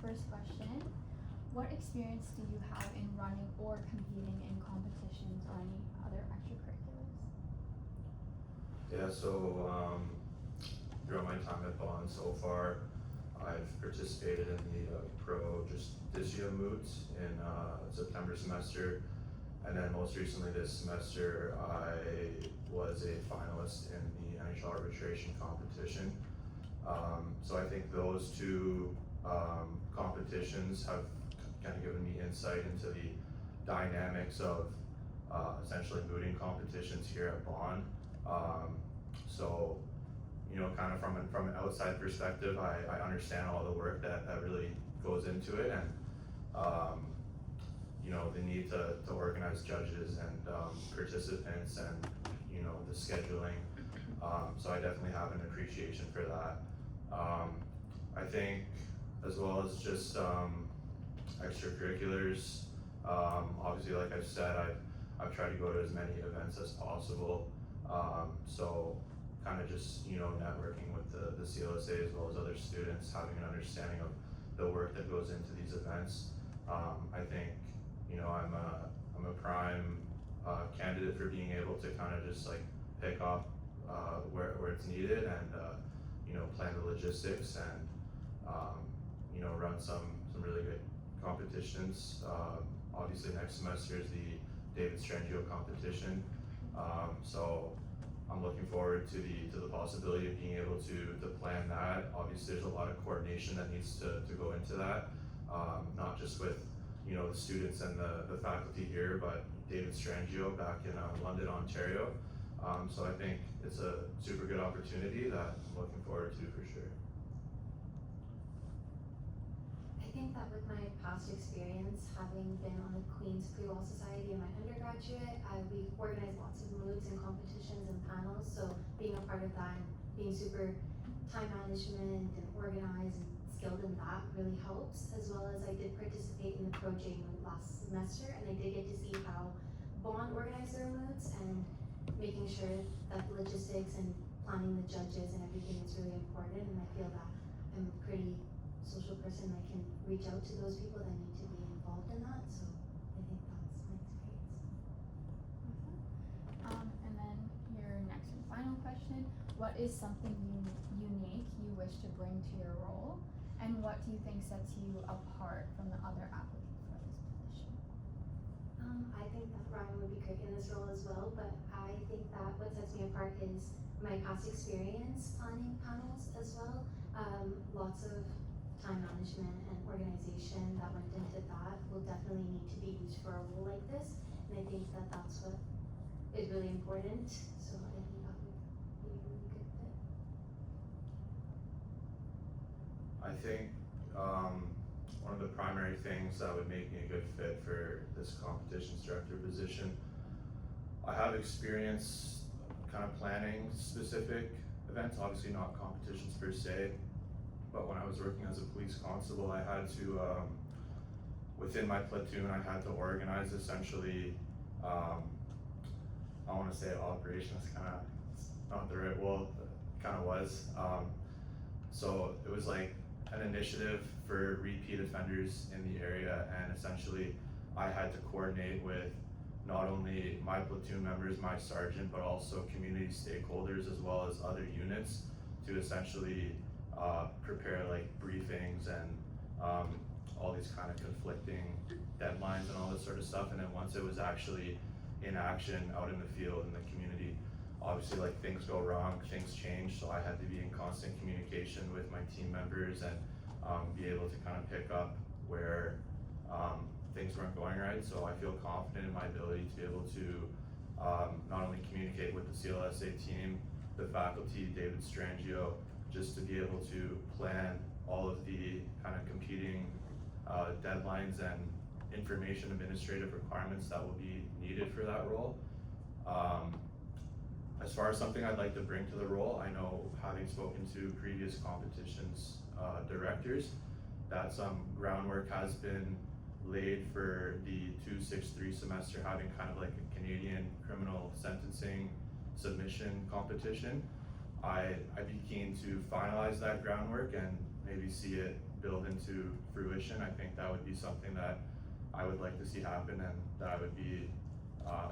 first question, what experience do you have in running or competing in competitions or any other extracurriculars? Yeah, so throughout my time at Bond so far, I've participated in the Pro Justicia moots in September semester, and then most recently this semester I was a finalist in the NHL arbitration competition. So I think those two competitions have kind of given me insight into the dynamics of essentially mooting competitions here at Bond. So, you know, kind of from an outside perspective, I understand all the work that really goes into it, and you know, the need to organize judges and participants, and you know, the scheduling. So I definitely have an appreciation for that. I think as well as just extracurriculars. Obviously, like I've said, I've tried to go to as many events as possible. So kind of just, you know, networking with the CLSA as well as other students, having an understanding of the work that goes into these events. I think, you know, I'm a prime candidate for being able to kind of just like pick up where it's needed, and you know, plan the logistics, and you know, run some really good competitions. Obviously next semester is the David Strangio competition. So I'm looking forward to the possibility of being able to plan that. Obviously there's a lot of coordination that needs to go into that, not just with, you know, the students and the faculty here, but David Strangio back in London, Ontario. So I think it's a super good opportunity that I'm looking forward to for sure. I think that with my past experience, having been on the Queen's Pre-Law Society in my undergraduate, we organized lots of moots and competitions and panels, so being a part of that and being super time management and organized and skilled in that really helps, as well as I did participate in the Pro J moot last semester, and I did get to see how Bond organized their moots, and making sure that the logistics and planning the judges and everything is really important, and I feel that I'm a pretty social person that can reach out to those people that need to be involved in that, so I think that's my experience. Awesome. And then your next and final question, what is something unique you wish to bring to your role, and what do you think sets you apart from the other applicants for this position? I think that Ryan would be great in this role as well, but I think that what sets me apart is my past experience planning panels as well. Lots of time management and organization that went into that will definitely need to be used for a role like this, and I think that that's what is really important, so I think that would be a really good fit. I think one of the primary things that would make me a good fit for this competitions director position, I have experience kind of planning specific events, obviously not competitions per se, but when I was working as a police constable, I had to, within my platoon, I had to organize essentially, I want to say operation is kind of not the right, well, it kind of was. So it was like an initiative for repeat offenders in the area, and essentially I had to coordinate with not only my platoon members, my sergeant, but also community stakeholders as well as other units to essentially prepare like briefings and all these kind of conflicting deadlines and all this sort of stuff. And then once it was actually in action out in the field in the community, obviously like things go wrong, things change, so I had to be in constant communication with my team members and be able to kind of pick up where things weren't going right. So I feel confident in my ability to be able to not only communicate with the CLSA team, the faculty, David Strangio, just to be able to plan all of the kind of competing deadlines and information administrative requirements that will be needed for that role. As far as something I'd like to bring to the role, I know, having spoken to previous competitions directors, that some groundwork has been laid for the 263 semester having kind of like a Canadian criminal sentencing submission competition. I'd be keen to finalize that groundwork and maybe see it build into fruition. I think that would be something that I would like to see happen, and that I would be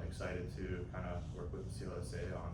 excited to kind of work with the CLSA on